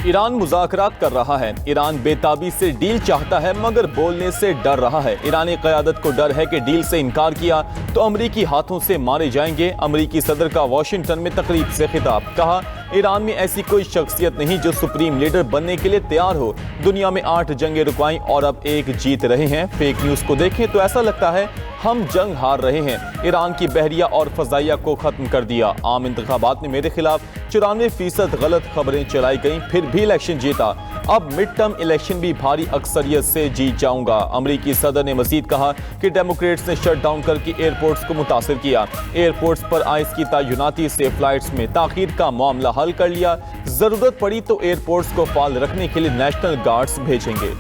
ایران مذاکرات کر رہا ہے۔ ایران بےتابی سے ڈیل چاہتا ہے مگر بولنے سے ڈر رہا ہے۔ ایرانی قیادت کو ڈر ہے کہ ڈیل سے انکار کیا تو امریکی ہاتھوں سے مارے جائیں گے۔ امریکی صدر کا واشنگٹن میں تقریب سے خطاب، کہا ایران میں ایسی کوئی شخصیت نہیں جو سپریم لیڈر بننے کے لیے تیار ہو۔ دنیا میں 8 جنگیں رکوائیں اور اب 1 جیت رہے ہیں۔ فیک نیوز کو دیکھیں تو ایسا لگتا ہے ہم جنگ ہار رہے ہیں۔ ایران کی بحریہ اور فضائیہ کو ختم کر دیا۔ عام انتخابات میں میرے خلاف 94% غلط خبریں چلائی گئیں، پھر بھی الیکشن جیتا۔ اب مڈ ٹرم الیکشن بھی بھاری اکثریت سے جیت جاؤں گا۔ امریکی صدر نے مزید کہا کہ ڈیموکریٹس نے شٹ ڈاؤن کر کے ایئرپورٹس کو متاثر کیا۔ ایئرپورٹس پر آئس کی تعیناتی سے فلائٹس میں تاخیر کا معاملہ حل کر لیا۔ ضرورت پڑی تو ایئرپورٹس کو فعال رکھنے کے لیے نیشنل گارڈز بھیجیں گے۔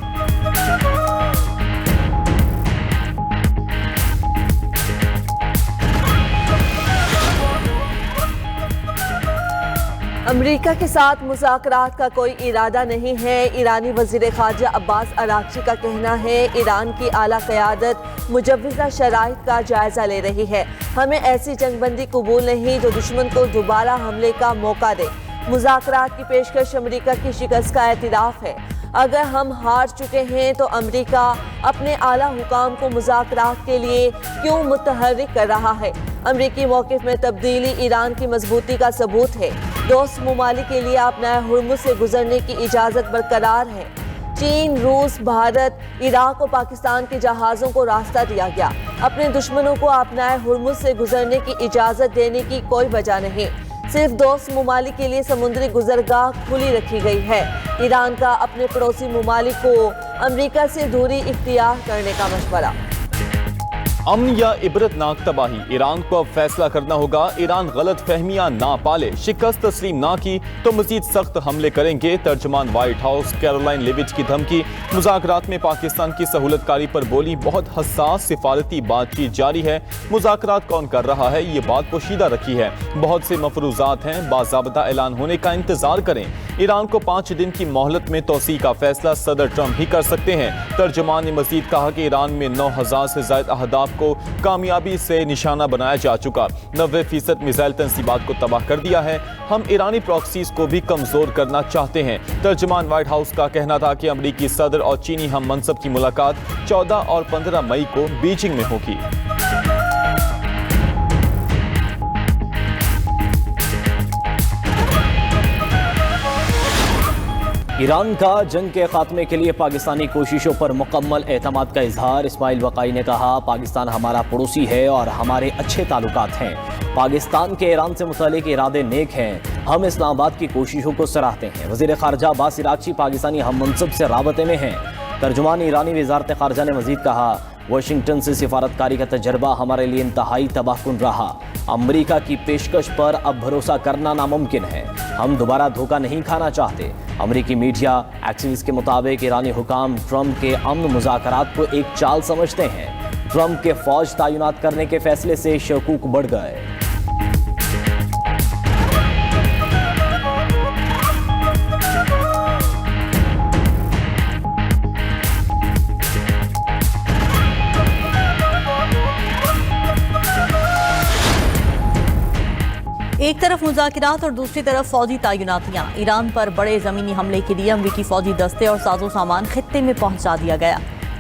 امریکہ کے ساتھ مذاکرات کا کوئی ارادہ نہیں ہے۔ ایرانی وزیر خارجہ عباس اراغچی کا کہنا ہے ایران کی اعلیٰ قیادت مجوزہ شرائط کا جائزہ لے رہی ہے۔ ہمیں ایسی جنگ بندی قبول نہیں جو دشمن کو دوبارہ حملے کا موقع دے۔ مذاکرات کی پیشکش امریکہ کی شکست کا اعتراف ہے۔ اگر ہم ہار چکے ہیں تو امریکہ اپنے اعلیٰ حکام کو مذاکرات کے لیے کیوں متحرک کر رہا ہے؟ امریکی موقف میں تبدیلی ایران کی مضبوطی کا ثبوت ہے۔ دوست ممالک کے لیے اپنائے ہرمز سے گزرنے کی اجازت برقرار ہے۔ چین، روس، بھارت، عراق و پاکستان کے جہازوں کو راستہ دیا گیا۔ اپنے دشمنوں کو اپنائے ہرمز سے گزرنے کی اجازت دینے کی کوئی وجہ نہیں۔ صرف دوست ممالک کے لیے سمندری گزرگاہ کھلی رکھی گئی ہے۔ ایران کا اپنے پڑوسی ممالک کو امریکہ سے دوری اختیار کرنے کا مشورہ۔ امن یا عبرتناک تباہی، ایران کو اب فیصلہ کرنا ہوگا۔ ایران غلط فہمیاں نہ پالے، شکست تسلیم نہ کی تو مزید سخت حملے کریں گے۔ ترجمان وائٹ ہاؤس کیرولائن لیوچ کی دھمکی۔ مذاکرات میں پاکستان کی سہولت کاری پر بولی بہت حساس سفارتی بات چیت جاری ہے۔ مذاکرات کون کر رہا ہے یہ بات پوشیدہ رکھی ہے۔ بہت سے مفروضات ہیں، باضابطہ اعلان ہونے کا انتظار کریں۔ ایران کو 5 دن کی مہلت میں توسیع کا فیصلہ صدر ٹرمپ ہی کر سکتے ہیں۔ ترجمان نے مزید کہا کہ ایران میں 9000 سے زائد اہداف کو کامیابی سے نشانہ بنایا جا چکا۔ 90% میزائل تنصیبات کو تباہ کر دیا ہے۔ ہم ایرانی پراکسیز کو بھی کمزور کرنا چاہتے ہیں۔ ترجمان وائٹ ہاؤس کا کہنا تھا کہ امریکی صدر اور چینی ہم منصب کی ملاقات 14 اور 15 مئی کو بیجنگ میں ہوگی۔ ایران کا جنگ کے خاتمے کے لیے پاکستانی کوششوں پر مکمل اعتماد کا اظہار۔ اسماعیل وقائی نے کہا پاکستان ہمارا پڑوسی ہے اور ہمارے اچھے تعلقات ہیں۔ پاکستان کے ایران سے متعلق ارادے نیک ہیں۔ ہم اسلام آباد کی کوششوں کو سراہتے ہیں۔ وزیر خارجہ عباس اراغچی پاکستانی ہم منصب سے رابطے میں ہیں۔ ترجمان ایرانی وزارت خارجہ نے مزید کہا واشنگٹن سے سفارتکاری کا تجربہ ہمارے لیے انتہائی تباہ کن رہا۔ امریکہ کی پیشکش پر اب بھروسہ کرنا ناممکن ہے۔ ہم دوبارہ دھوکہ نہیں کھانا چاہتے۔ امریکی میڈیا ایکسیس کے مطابق ایرانی حکام ٹرمپ کے امن مذاکرات کو ایک چال سمجھتے ہیں۔ ٹرمپ کے فوج تعینات کرنے کے فیصلے سے شکوک بڑھ گئے۔ ایک طرف مذاکرات اور دوسری طرف فوجی تعیناتیاں۔ ایران پر بڑے زمینی حملے کے لیے امریکی فوجی دستے اور ساز و سامان خطے میں پہنچا دیا گیا۔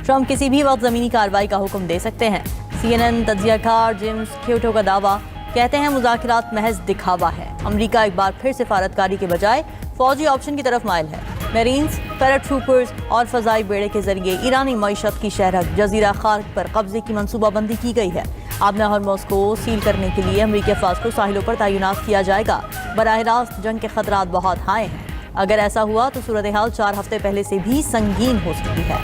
ٹرمپ کسی بھی وقت زمینی کارروائی کا حکم دے سکتے ہیں۔ CNN تجزیہ کار جیمز کیوٹو کا دعویٰ، کہتے ہیں مذاکرات محض دکھاوا ہے۔ امریکہ ایک بار پھر سفارتکاری کے بجائے فوجی آپشن کی طرف مائل ہے۔ میرینز، پیراٹروپرز اور فضائی بیڑے کے ذریعے ایرانی معیشت کی شہرک جزیرہ خارق پر قبضے کی منصوبہ بندی کی گئی ہے۔ آبنہ ہرمز کو سیل کرنے کے لیے امریکی افواج کو ساحلوں پر تعینات کیا جائے گا۔ براہ راست جنگ کے خطرات بہت ہائے ہیں۔ اگر ایسا ہوا تو صورتحال 4 ہفتے پہلے سے بھی سنگین ہو سکتی ہے۔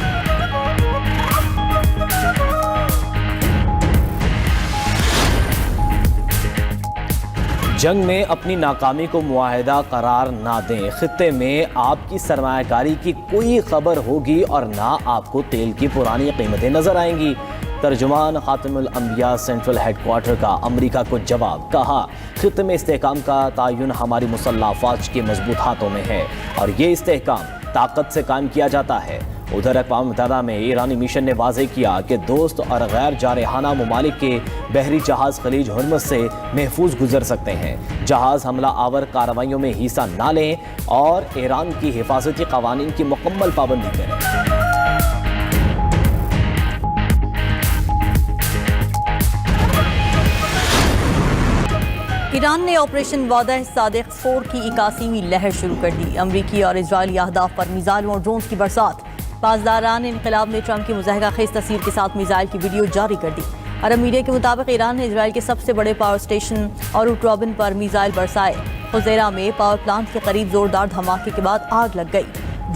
جنگ میں اپنی ناکامی کو معاہدہ قرار نہ دیں۔ خطے میں آپ کی سرمایہ کاری کی کوئی خبر ہوگی اور نہ آپ کو تیل کی پرانی قیمتیں نظر آئیں گی۔ ترجمان خاتم الانبیاء سینٹرل ہیڈ کوارٹر کا امریکہ کو جواب، کہا خطے میں استحکام کا تعین ہماری مسلح افواج کے مضبوط ہاتھوں میں ہے اور یہ استحکام طاقت سے قائم کیا جاتا ہے۔ ادھر اقوام متحدہ میں ایرانی مشن نے واضح کیا کہ دوست اور غیر جارحانہ ممالک کے بحری جہاز خلیج ہرمز سے محفوظ گزر سکتے ہیں. جہاز حملہ آور کارروائیوں میں حصہ نہ لیں اور ایران کی حفاظتی قوانین کی مکمل پابندی کریں. ایران نے آپریشن وعدہ صادق 4 کی 81ویں لہر شروع کر دی. امریکی اور اسرائیلی اہداف پر میزائلوں اور ڈرونز کی برسات. پاسداران انقلاب نے ٹرمپ کی مضحکہ خیز تصویر کے ساتھ میزائل کی ویڈیو جاری کر دی. عرب میڈیا کے مطابق ایران نے اسرائیل کے سب سے بڑے پاور اسٹیشن اور روٹ رابن پر میزائل برسائے. خزیرہ میں پاور پلانٹ کے قریب زوردار دھماکے کے بعد آگ لگ گئی.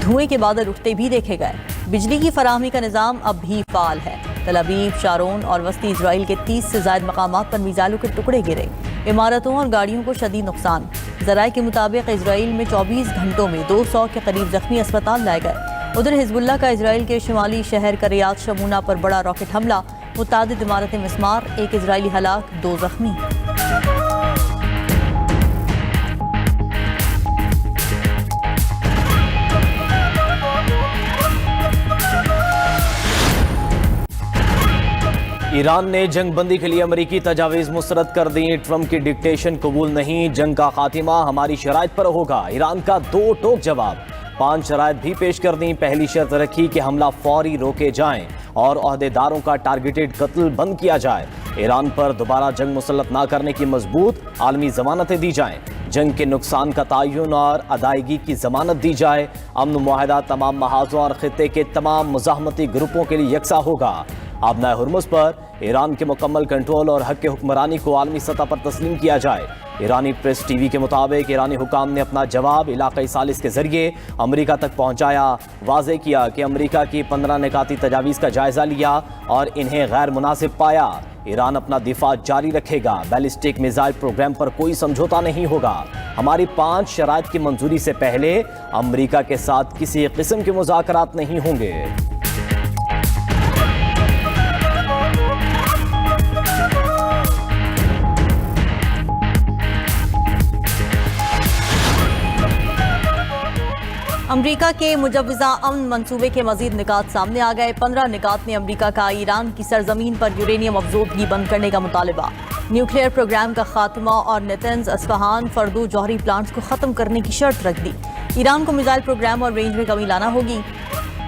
دھوئیں کے بادل اٹھتے بھی دیکھے گئے. بجلی کی فراہمی کا نظام اب بھی فعال ہے. تل ابیب، شارون اور وسطی اسرائیل کے 30 سے زائد مقامات پر میزائلوں کے ٹکڑے گرے. عمارتوں اور گاڑیوں کو شدید نقصان. ذرائع کے مطابق اسرائیل میں 24 گھنٹوں میں 200 کے قریب زخمی اسپتال لائے گئے. ادھر حزب اللہ کا اسرائیل کے شمالی شہر کریات شمونہ پر بڑا راکٹ حملہ. متعدد عمارتیں مسمار، 1 اسرائیلی ہلاک، 2 زخمی. ایران نے جنگ بندی کے لیے امریکی تجاویز مسترد کر دی. ٹرمپ کی ڈکٹیشن قبول نہیں، جنگ کا خاتمہ ہماری شرائط پر ہوگا. ایران کا 2 ٹوک جواب. 5 شرائط بھی پیش کر دیں. پہلی شرط رکھی کہ حملہ فوری روکے جائیں اور عہدیداروں کا ٹارگیٹڈ قتل بند کیا جائے. ایران پر دوبارہ جنگ مسلط نہ کرنے کی مضبوط عالمی ضمانتیں دی جائیں. جنگ کے نقصان کا تعین اور ادائیگی کی ضمانت دی جائے. امن معاہدہ تمام محاذوں اور خطے کے تمام مزاحمتی گروپوں کے لیے یکساں ہوگا. آبنائے ہرمز پر ایران کے مکمل کنٹرول اور حق حکمرانی کو عالمی سطح پر تسلیم کیا جائے. ایرانی پریس ٹی وی کے مطابق ایرانی حکام نے اپنا جواب علاقائی ثالث کے ذریعے امریکہ تک پہنچایا. واضح کیا کہ امریکہ کی 15 نکاتی تجاویز کا جائزہ لیا اور انہیں غیر مناسب پایا. ایران اپنا دفاع جاری رکھے گا. بیلسٹک میزائل پروگرام پر کوئی سمجھوتا نہیں ہوگا. ہماری 5 شرائط کی منظوری سے پہلے امریکہ کے ساتھ کسی قسم کے مذاکرات نہیں ہوں گے. امریکہ کے مجوزہ امن منصوبے کے مزید نکات سامنے آ گئے. 15 نکات میں امریکہ کا ایران کی سرزمین پر یورینیم افزودگی بند کرنے کا مطالبہ، نیوکلیئر پروگرام کا خاتمہ اور نیتنز، اصفہان، فردو جوہری پلانٹس کو ختم کرنے کی شرط رکھ دی. ایران کو میزائل پروگرام اور رینج میں کمی لانا ہوگی.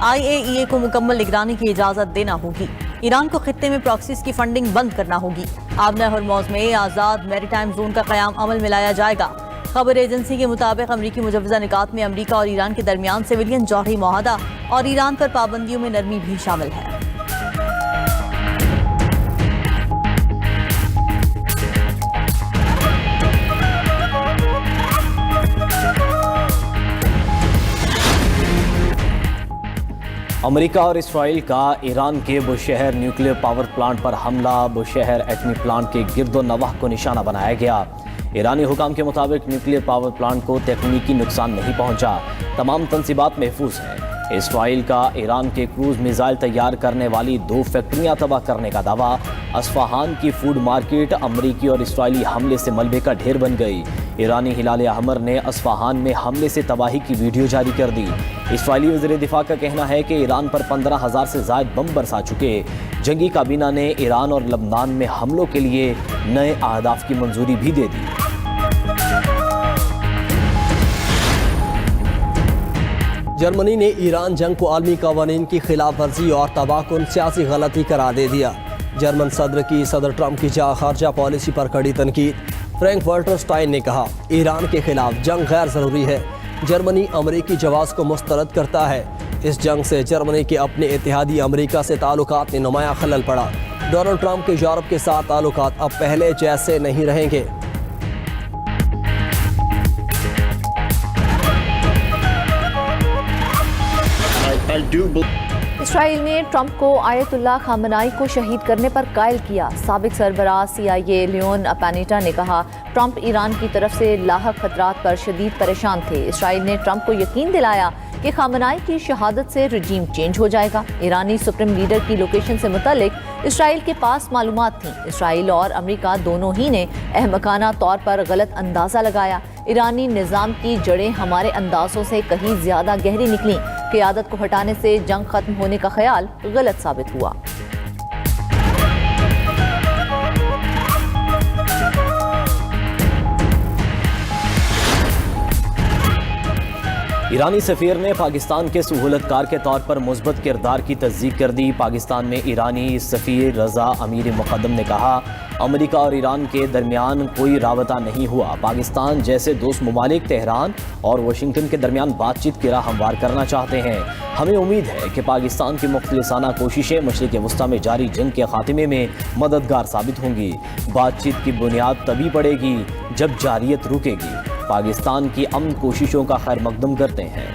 IAEA کو مکمل نگرانی کی اجازت دینا ہوگی. ایران کو خطے میں پراکسیز کی فنڈنگ بند کرنا ہوگی. آبنائے ہرمز میں آزاد میری ٹائم زون کا قیام عمل میں لایا جائے گا. خبر ایجنسی کے مطابق امریکی مجوزہ نکات میں امریکہ اور ایران کے درمیان سویلین جوہری معاہدہ اور ایران پر پابندیوں میں نرمی بھی شامل ہے. امریکہ اور اسرائیل کا ایران کے بوشہر نیوکلیئر پاور پلانٹ پر حملہ. بوشہر ایٹمی پلانٹ کے گرد و نواح کو نشانہ بنایا گیا. ایرانی حکام کے مطابق نیوکلیئر پاور پلانٹ کو تکنیکی نقصان نہیں پہنچا. تمام تنصیبات محفوظ ہیں. اسرائیل کا ایران کے کروز میزائل تیار کرنے والی 2 فیکٹریاں تباہ کرنے کا دعویٰ. اصفہان کی فوڈ مارکیٹ امریکی اور اسرائیلی حملے سے ملبے کا ڈھیر بن گئی. ایرانی ہلال احمر نے اصفہان میں حملے سے تباہی کی ویڈیو جاری کر دی. اسرائیلی وزیر دفاع کا کہنا ہے کہ ایران پر 15,000 سے زائد بم برسا چکے. جنگی کابینہ نے ایران اور لبنان میں حملوں کے لیے نئے اہداف کی منظوری بھی دے دی. جرمنی نے ایران جنگ کو عالمی قوانین کی خلاف ورزی اور تباہ کن سیاسی غلطی قرار دے دیا. جرمن صدر کی صدر ٹرمپ کی خارجہ پالیسی پر کڑی تنقید. فرینک والٹر سٹائن نے کہا ایران کے خلاف جنگ غیر ضروری ہے. جرمنی امریکی جواز کو مسترد کرتا ہے. اس جنگ سے جرمنی کے اپنے اتحادی امریکہ سے تعلقات میں نمایاں خلل پڑا. ڈونلڈ ٹرمپ کے یورپ کے ساتھ تعلقات اب پہلے جیسے نہیں رہیں گے. اسرائیل نے ٹرمپ کو آیت اللہ خامنائی کو شہید کرنے پر قائل کیا. سابق سربراہ CIA لیون اپانیٹا نے کہا ٹرمپ ایران کی طرف سے لاحق خطرات پر شدید پریشان تھے. اسرائیل نے ٹرمپ کو یقین دلایا کہ خامنائی کی شہادت سے رجیم چینج ہو جائے گا. ایرانی سپریم لیڈر کی لوکیشن سے متعلق اسرائیل کے پاس معلومات تھیں. اسرائیل اور امریکہ دونوں ہی نے احمقانہ طور پر غلط اندازہ لگایا. ایرانی نظام کی جڑیں ہمارے اندازوں سے کہیں زیادہ گہری نکلیں. قیادت کو ہٹانے سے جنگ ختم ہونے کا خیال غلط ثابت ہوا۔ ایرانی سفیر نے پاکستان کے سہولت کار کے طور پر مثبت کردار کی تصدیق کر دی۔ پاکستان میں ایرانی سفیر رضا امیر مقدم نے کہا، امریکہ اور ایران کے درمیان کوئی رابطہ نہیں ہوا۔ پاکستان جیسے دوست ممالک تہران اور واشنگٹن کے درمیان بات چیت کی راہ ہموار کرنا چاہتے ہیں۔ ہمیں امید ہے کہ پاکستان کی مخلصانہ کوششیں مشرق وسطیٰ میں جاری جنگ کے خاتمے میں مددگار ثابت ہوں گی۔ بات چیت کی بنیاد تبھی پڑے گی جب جاریت رکے گی۔ پاکستان کی امن کوششوں کا خیر مقدم کرتے ہیں۔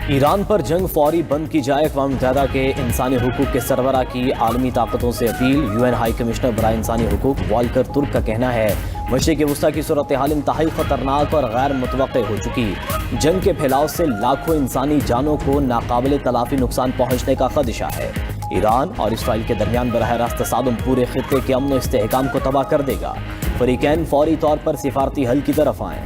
ایران پر جنگ فوری بند کی جائے۔ اقوام متحدہ کے انسانی حقوق کے سربراہ کی عالمی طاقتوں سے اپیل۔ UN ہائی کمشنر برائے انسانی حقوق والکر ترک کا کہنا ہے، مشرق وسطیٰ کی صورتحال انتہائی خطرناک اور غیر متوقع ہو چکی۔ جنگ کے پھیلاؤ سے لاکھوں انسانی جانوں کو ناقابل تلافی نقصان پہنچنے کا خدشہ ہے۔ ایران اور اسرائیل کے درمیان براہ راست تصادم پورے خطے کے امن و استحکام کو تباہ کر دے گا۔ فریقین فوری طور پر سفارتی حل کی طرف آئیں۔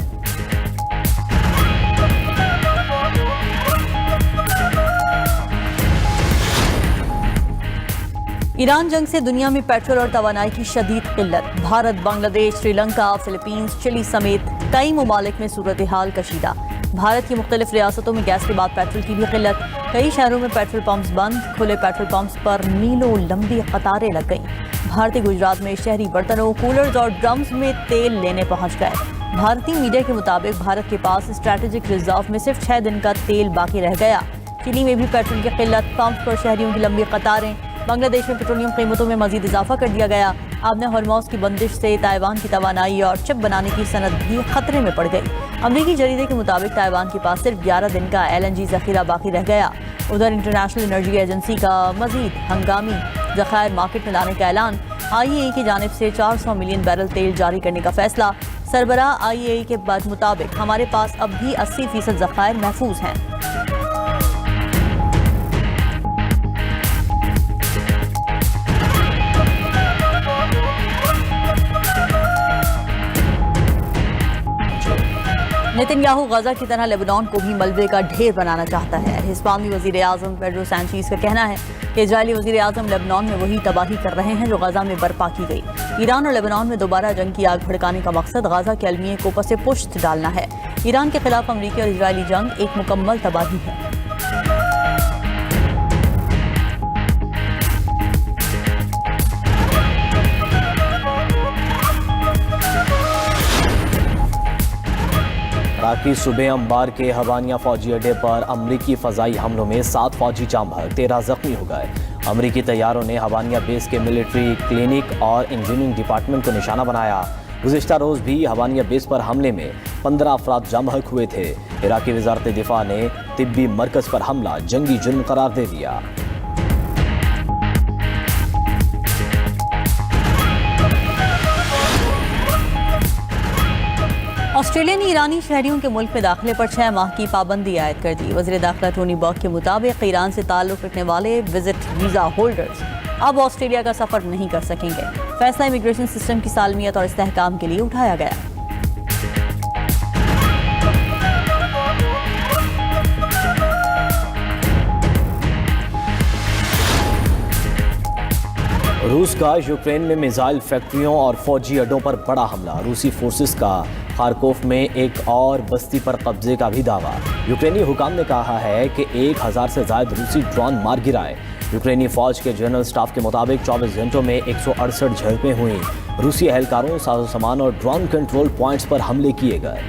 ایران جنگ سے دنیا میں پیٹرول اور توانائی کی شدید قلت۔ بھارت، بنگلہ دیش، سری لنکا، فلپینز، چلی سمیت کئی ممالک میں صورتحال کشیدہ۔ بھارت کی مختلف ریاستوں میں گیس کے بعد پیٹرول کی بھی قلت۔ کئی شہروں میں پیٹرول پمپس بند، کھلے پیٹرول پمپس پر میلوں لمبی قطاریں لگ گئیں۔ بھارتی گجرات میں شہری برتنوں، کولرز اور ڈرمز میں تیل لینے پہنچ گئے۔ بھارتی میڈیا کے مطابق بھارت کے پاس اسٹریٹجک ریزرو میں صرف 6 دن کا تیل باقی رہ گیا۔ چلی میں بھی پیٹرول کی قلت، پمپس پر شہریوں کی لمبی قطاریں۔ بنگلہ دیش میں پیٹرولیم قیمتوں میں مزید اضافہ کر دیا گیا۔ آبِ ہرموز کی بندش سے تائیوان کی توانائی اور چپ بنانے کی صنعت بھی خطرے میں پڑ گئی۔ امریکی جریدے کے مطابق تائیوان کے پاس صرف 11 دن کا LNG ذخیرہ باقی رہ گیا۔ ادھر انٹرنیشنل انرجی ایجنسی کا مزید ہنگامی ذخائر مارکیٹ میں لانے کا اعلان۔ IEA کی جانب سے 400 ملین بیرل تیل جاری کرنے کا فیصلہ۔ سربراہ IEA کے مطابق ہمارے پاس اب بھی 80% ذخائر محفوظ ہیں۔ نیتن یاہو غزہ کی طرح لیبنان کو بھی ملبے کا ڈھیر بنانا چاہتا ہے۔ ہسپانوی وزیر اعظم پیڈرو سانچیز کا کہنا ہے کہ اسرائیلی وزیر اعظم لیبنان میں وہی تباہی کر رہے ہیں جو غزہ میں برپا کی گئی۔ ایران اور لیبنان میں دوبارہ جنگ کی آگ بھڑکانے کا مقصد غزہ کے المیے کو پس پشت ڈالنا ہے۔ ایران کے خلاف امریکی اور اسرائیلی جنگ ایک مکمل تباہی ہے۔ عراقی صوبے انبار کے ہبانیہ فوجی اڈے پر امریکی فضائی حملوں میں 7 فوجی جاں بحق، 13 زخمی ہو گئے۔ امریکی طیاروں نے ہبانیہ بیس کے ملٹری کلینک اور انجینئرنگ ڈپارٹمنٹ کو نشانہ بنایا۔ گزشتہ روز بھی ہبانیہ بیس پر حملے میں 15 افراد جاں بحق ہوئے تھے۔ عراقی وزارت دفاع نے طبی مرکز پر حملہ جنگی جرم قرار دے دیا۔ آسٹریلیا نے ایرانی شہریوں کے ملک میں داخلے پر 6 ماہ کی پابندی عائد کر دی۔ وزیر داخلہ ٹونی برک کے مطابق ایران سے تعلق رکھنے والے وزٹ ویزا ہولڈرز اب آسٹریلیا کا سفر نہیں کر سکیں گے۔ فیصلہ امیگریشن سسٹم کی سالمیت اور استحکام کے لیے اٹھایا گیا۔ روس کا یوکرین میں میزائل فیکٹریوں اور فوجی اڈوں پر بڑا حملہ۔ روسی فورسز کا خارکوف میں ایک اور بستی پر قبضے کا بھی دعویٰ۔ یوکرینی حکام نے کہا ہے کہ 1000 سے زائد روسی ڈرون مار گرائے۔ یوکرینی فوج کے جنرل سٹاف کے مطابق 24 گھنٹوں میں 168 جھڑپیں ہوئیں۔ روسی اہلکاروں، ساز و سامان اور ڈرون کنٹرول پوائنٹس پر حملے کیے گئے۔